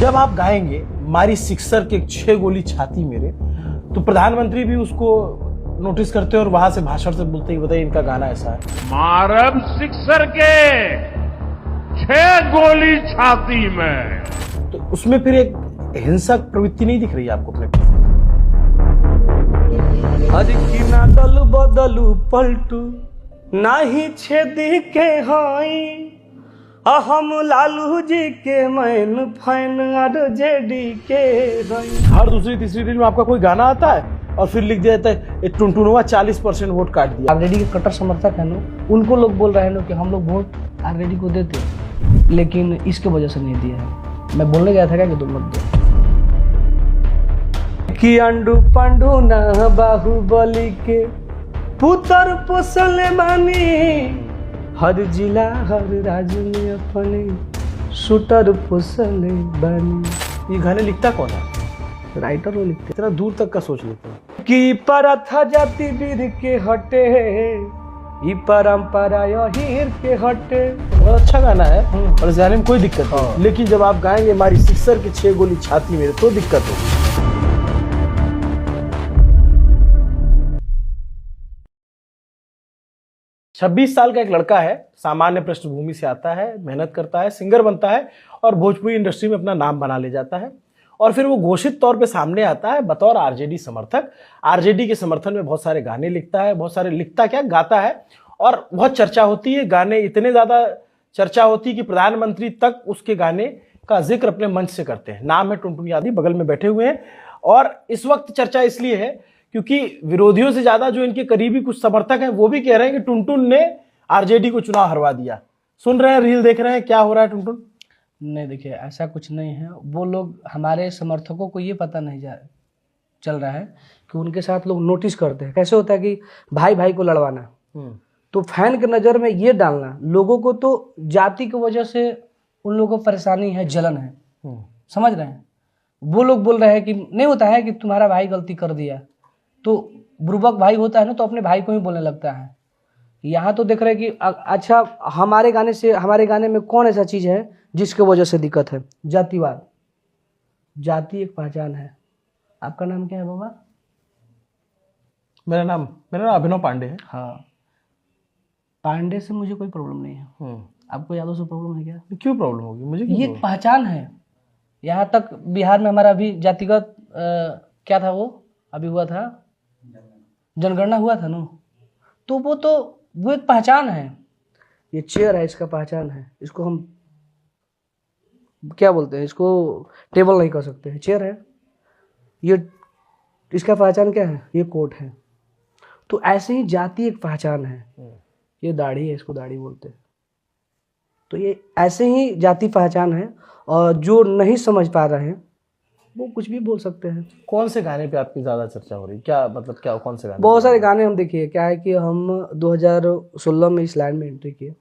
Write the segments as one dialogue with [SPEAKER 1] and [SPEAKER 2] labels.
[SPEAKER 1] जब आप गाएंगे मारी सिक्सर के 6 गोली छाती मेरे, तो प्रधानमंत्री भी उसको नोटिस करते हैं और वहां से भाषण से बोलते हैं बताइए इनका गाना ऐसा है।
[SPEAKER 2] मारब सिक्सर के 6 गोली छाती में,
[SPEAKER 1] तो उसमें फिर एक हिंसक प्रवृत्ति नहीं दिख रही है आपको अपने? अरे की ना दल बदलू पलटू नाही छेदी के हाई, हम लालू जी के मैन फैन आरजेडी के हाई। हर दूसरी तीसरी रील में आपका कोई गाना आता है और फिर लिख दिया जाता है टुनटुनवा 40% वोट काट दिया।
[SPEAKER 3] आरजेडी के कट्टर समर्थक है ना, उनको लोग बोल रहे हैं कि हम लोग वोट आरजेडी को देते, लेकिन इसके वजह से नहीं दिया है। मैं बोलने गया था क्या कि तुम मत दो कि अंडू पंडू ना बाहुबली के पुत्र पोसले बानी, हर जिला हर राज्य में अपने शूटर पोसले बानी।
[SPEAKER 1] ये गाने लिखता कौन है?
[SPEAKER 3] राइटर वो लिखते।
[SPEAKER 1] इतना दूर तक का सोच लेते हैं
[SPEAKER 3] कि परथा जाति वीर के हटे, ई परंपरा यहीर के हटे।
[SPEAKER 1] बहुत अच्छा गाना है और इस गाने में कोई दिक्कत नहीं, लेकिन जब आप गाएंगे हमारी सिक्सर की 6 गोली छाती मेरे, तो दिक्कत होगी। छब्बीस साल का एक लड़का है, सामान्य पृष्ठभूमि से आता है, मेहनत करता है, सिंगर बनता है और भोजपुरी इंडस्ट्री में अपना नाम बना ले जाता है। और फिर वो घोषित तौर पे सामने आता है बतौर आरजेडी समर्थक। आरजेडी के समर्थन में बहुत सारे गाने लिखता है, बहुत सारे लिखता क्या गाता है, और बहुत चर्चा होती है। गाने इतने ज्यादा चर्चा होती है कि प्रधानमंत्री तक उसके गाने का जिक्र अपने मंच से करते हैं। नाम है टुनटुन यादव, बगल में बैठे हुए हैं। और इस वक्त चर्चा इसलिए है क्योंकि विरोधियों से ज्यादा जो इनके करीबी कुछ समर्थक हैं वो भी कह रहे हैं कि टुनटुन ने आरजेडी को चुनाव हरवा दिया। सुन रहे हैं, रील देख रहे हैं, क्या हो रहा है टुनटुन?
[SPEAKER 3] नहीं, देखिए ऐसा कुछ नहीं है। वो लोग, हमारे समर्थकों को ये पता नहीं चल रहा है कि उनके साथ लोग नोटिस करते हैं। कैसे होता है कि भाई भाई को लड़वाना, तो फैन के नज़र में ये डालना लोगों को, तो जाति की वजह से उन लोगों को परेशानी है, जलन है। समझ रहे हैं? वो लोग बोल रहे हैं कि नहीं होता है कि तुम्हारा भाई गलती कर दिया, तो बुर्बक भाई होता है ना, तो अपने भाई को ही बोलने लगता है। यहाँ तो देख रहे हैं कि अच्छा हमारे गाने में कौन ऐसा चीज़ है जिसके वजह से दिक्कत है? जातिवाद। जाति एक पहचान है। आपका नाम क्या है बाबा?
[SPEAKER 1] मेरा नाम अभिनव पांडे है।
[SPEAKER 3] हाँ, पांडे से मुझे कोई प्रॉब्लम नहीं है। आपको यादव से प्रॉब्लम है क्या?
[SPEAKER 1] क्यों प्रॉब्लम होगी मुझे?
[SPEAKER 3] ये एक पहचान है। यहाँ तक बिहार में हमारा अभी जातिगत क्या था, वो अभी हुआ था, जनगणना हुआ था ना, तो वो एक पहचान है। ये चेयर है, इसका पहचान है। इसको हम क्या बोलते हैं? इसको टेबल नहीं कर सकते हैं, चेयर है। ये इसका पहचान क्या है? ये कोट है। तो ऐसे ही जाति एक पहचान है। ये दाढ़ी है, इसको दाढ़ी बोलते हैं। तो ये ऐसे ही जाति पहचान है, और जो नहीं समझ पा रहे हैं वो कुछ भी बोल सकते हैं।
[SPEAKER 1] कौन से गाने पे आपकी ज्यादा चर्चा हो रही? क्या मतलब, क्या कौन से गाने?
[SPEAKER 3] बहुत सारे गाने। हम देखिए क्या है कि हम 2016 में इस लाइन में एंट्री किए।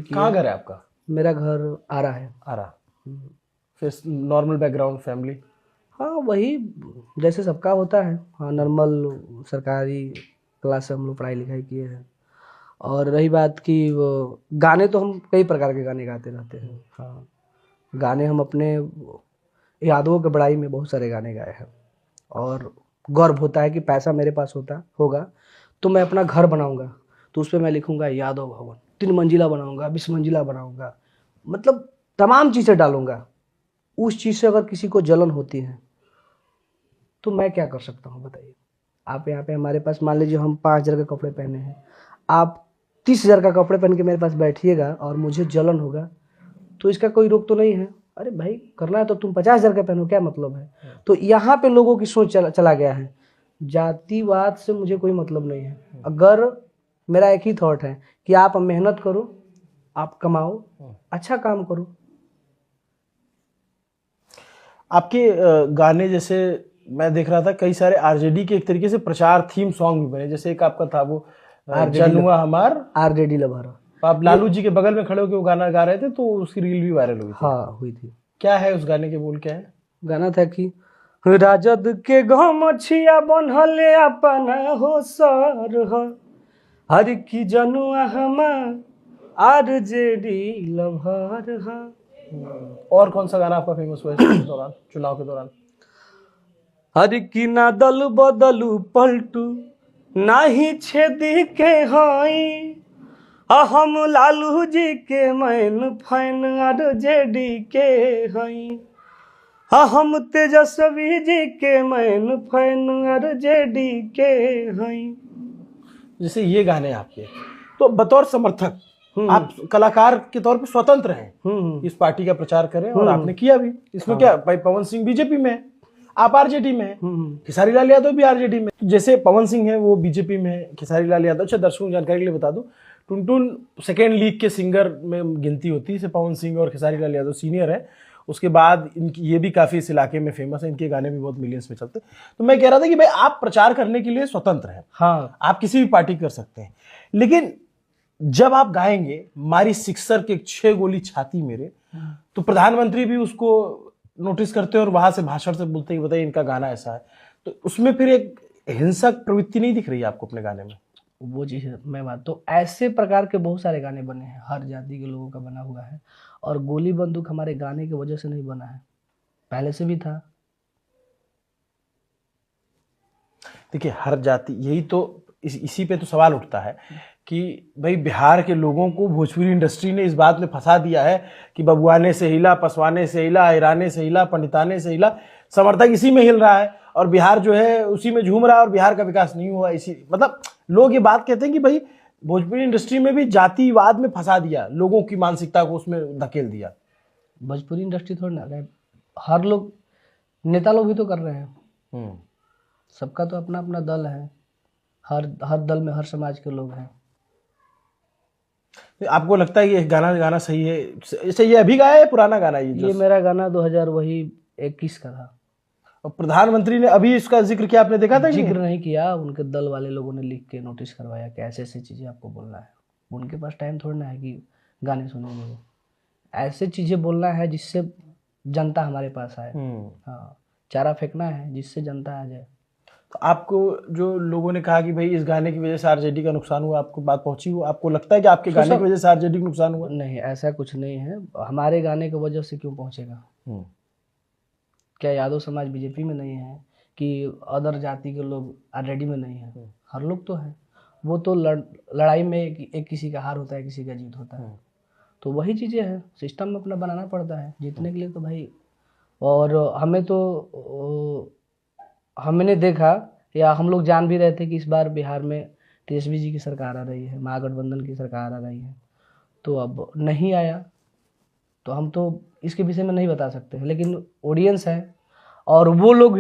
[SPEAKER 1] कहाँ घर है आपका?
[SPEAKER 3] मेरा घर आरा है।
[SPEAKER 1] आरा। फिर नॉर्मल बैकग्राउंड, फैमिली?
[SPEAKER 3] हाँ, वही जैसे सबका होता है। हाँ, नॉर्मल सरकारी क्लास से हम लोग पढ़ाई लिखाई किए हैं। और रही बात कि वो गाने, तो हम कई प्रकार के गाने गाते रहते हैं। हाँ, गाने हम अपने यादवों के बड़ाई में बहुत सारे गाने गाए हैं। और गर्व होता है कि पैसा मेरे पास होगा तो मैं अपना घर बनाऊंगा, तो उस पर मैं लिखूंगा यादव भवन, 3 मंजिला बनाऊंगा, 20 मंजिला बनाऊंगा, मतलब तमाम चीज़ें डालूंगा। उस चीज़ से अगर किसी को जलन होती है तो मैं क्या कर सकता हूँ बताइए? आप यहाँ पे हमारे पास, मान लीजिए हम 5,000 के कपड़े पहने हैं, आप 30,000 का कपड़े पहन के मेरे पास बैठिएगा और मुझे जलन होगा, तो इसका कोई रोक तो नहीं है। अरे भाई, करना है तो तुम 50,000 का पहनो, क्या मतलब है? तो यहाँ पे लोगों की सोच चला गया है। जातिवाद से मुझे कोई मतलब नहीं है। अगर मेरा एक ही थॉट है कि आप मेहनत करो, आप कमाओ, अच्छा काम करो।
[SPEAKER 1] आपके गाने, जैसे मैं देख रहा था, कई सारे आरजेडी के एक तरीके से प्रचार थीम सॉन्ग भी बने। जैसे एक आपका था वो जनुआ हमार
[SPEAKER 3] आरजेडी लभारा।
[SPEAKER 1] आप लालू जी के बगल में खड़े होकर वो गाना गा रहे थे, तो उसकी रील भी वायरल हुई थी।
[SPEAKER 3] हाँ, हुई थी।
[SPEAKER 1] क्या है उस गाने के बोल? क्या है
[SPEAKER 3] गाना? था कि राजद के गमछिया बनहले अपना हो सर हो, हर की जनुआ हमार आरजेडी लभार हो।
[SPEAKER 1] और कौन सा गाना आपका फेमस हुआ है इस दौरान, चुनाव के दौरान?
[SPEAKER 3] हर की ना दल बदलू पलटू नाही छेदी के हाई हम लालू जी के मैन फैन आरजेडी के हई हम तेजस्वी जी के मैन फैन आरजेडी के हई।
[SPEAKER 1] जैसे ये गाने आपके, तो बतौर समर्थक आप कलाकार के तौर पे स्वतंत्र हैं, इस पार्टी का प्रचार करें और आपने किया भी। इसमें क्या भाई, पवन सिंह बीजेपी में है, आप आरजेडी में हैं, खेसारी लाल यादव भी आरजेडी में। जैसे पवन सिंह है वो बीजेपी में है, खेसारी लाल यादव, अच्छा दर्शकों की जानकारी के लिए बता दूं, टुनटुन सेकेंड लीग के सिंगर में गिनती होती है। जैसे पवन सिंह और खेसारी लाल यादव सीनियर है, उसके बाद इनकी ये भी काफी इस इलाके में फेमस है, इनके गाने भी बहुत मिलियंस में चलते। तो मैं कह रहा था कि भाई आप प्रचार करने के लिए स्वतंत्र हैं,
[SPEAKER 3] हाँ
[SPEAKER 1] आप किसी भी पार्टी कर सकते हैं, लेकिन जब आप गाएंगे मारी सिक्सर के 6 गोली छाती मेरे, तो प्रधानमंत्री भी उसको नोटिस करते हैं और वहां से भाषण से बोलते हैं कि बताइए इनका गाना ऐसा है। तो उसमें फिर एक हिंसक प्रवृत्ति नहीं दिख रही है आपको अपने गाने में?
[SPEAKER 3] वो चीज़ मैं बात तो ऐसे प्रकार के बहुत सारे गाने बने हैं, हर जाति के लोगों का बना हुआ है, और गोली बंदूक हमारे गाने की वजह से नहीं बना है, पहले से भी था।
[SPEAKER 1] देखिए हर जाति, यही तो इसी पे तो सवाल उठता है कि भाई बिहार के लोगों को भोजपुरी इंडस्ट्री ने इस बात में फंसा दिया है कि बबुआने से हिला, पसवाने से हिला, हिराने से हिला, पंडिताने से हिला, समर्थक इसी में हिल रहा है और बिहार जो है उसी में झूम रहा है और बिहार का विकास नहीं हुआ। इसी मतलब लोग ये बात कहते हैं कि भाई भोजपुरी इंडस्ट्री में भी जातिवाद में फंसा दिया, लोगों की मानसिकता को उसमें धकेल दिया।
[SPEAKER 3] भोजपुरी इंडस्ट्री थोड़ी ना रहे, हर लोग, नेता लोग भी तो कर रहे हैं, सबका तो अपना अपना दल है, हर दल में हर समाज के लोग हैं।
[SPEAKER 1] आपको लगता है कि ये गाना सही है? सही है, अभी गाया है पुराना गाना?
[SPEAKER 3] ये मेरा गाना 2021 का था।
[SPEAKER 1] और प्रधानमंत्री ने अभी इसका जिक्र किया, आपने देखा था?
[SPEAKER 3] जिक्र नहीं किया, उनके दल वाले लोगों ने लिख के नोटिस करवाया कि ऐसे ऐसी चीज़ें आपको बोलना है। उनके पास टाइम थोड़ा ना है कि गाने सुनेंगे, वो ऐसे चीज़ें बोलना है जिससे जनता हमारे पास आए। हाँ, चारा फेंकना है जिससे जनता आ जाए।
[SPEAKER 1] तो आपको जो लोगों ने कहा कि भाई इस गाने की वजह से आरजेडी का नुकसान हुआ, आपको बात पहुंची हो? आपको लगता है कि आपके गाने की वजह से आरजेडी का नुकसान हुआ?
[SPEAKER 3] नहीं, ऐसा कुछ नहीं है, हमारे गाने की वजह से क्यों पहुंचेगा? क्या यादव समाज बीजेपी में नहीं है कि अदर जाति के लोग आरजेडी में नहीं है? हर लोग तो है। वो तो लड़ाई में एक किसी का हार होता है, किसी का जीत होता है। तो वही चीज़ें हैं, सिस्टम अपना बनाना पड़ता है जीतने के लिए तो भाई। और हमें तो हमने देखा या हम लोग जान भी रहे थे कि इस बार बिहार में तेजस्वी जी की सरकार आ रही है, महागठबंधन की सरकार आ रही है। तो अब नहीं आया तो हम तो इसके विषय में नहीं बता सकते हैं, लेकिन ऑडियंस है और वो लोग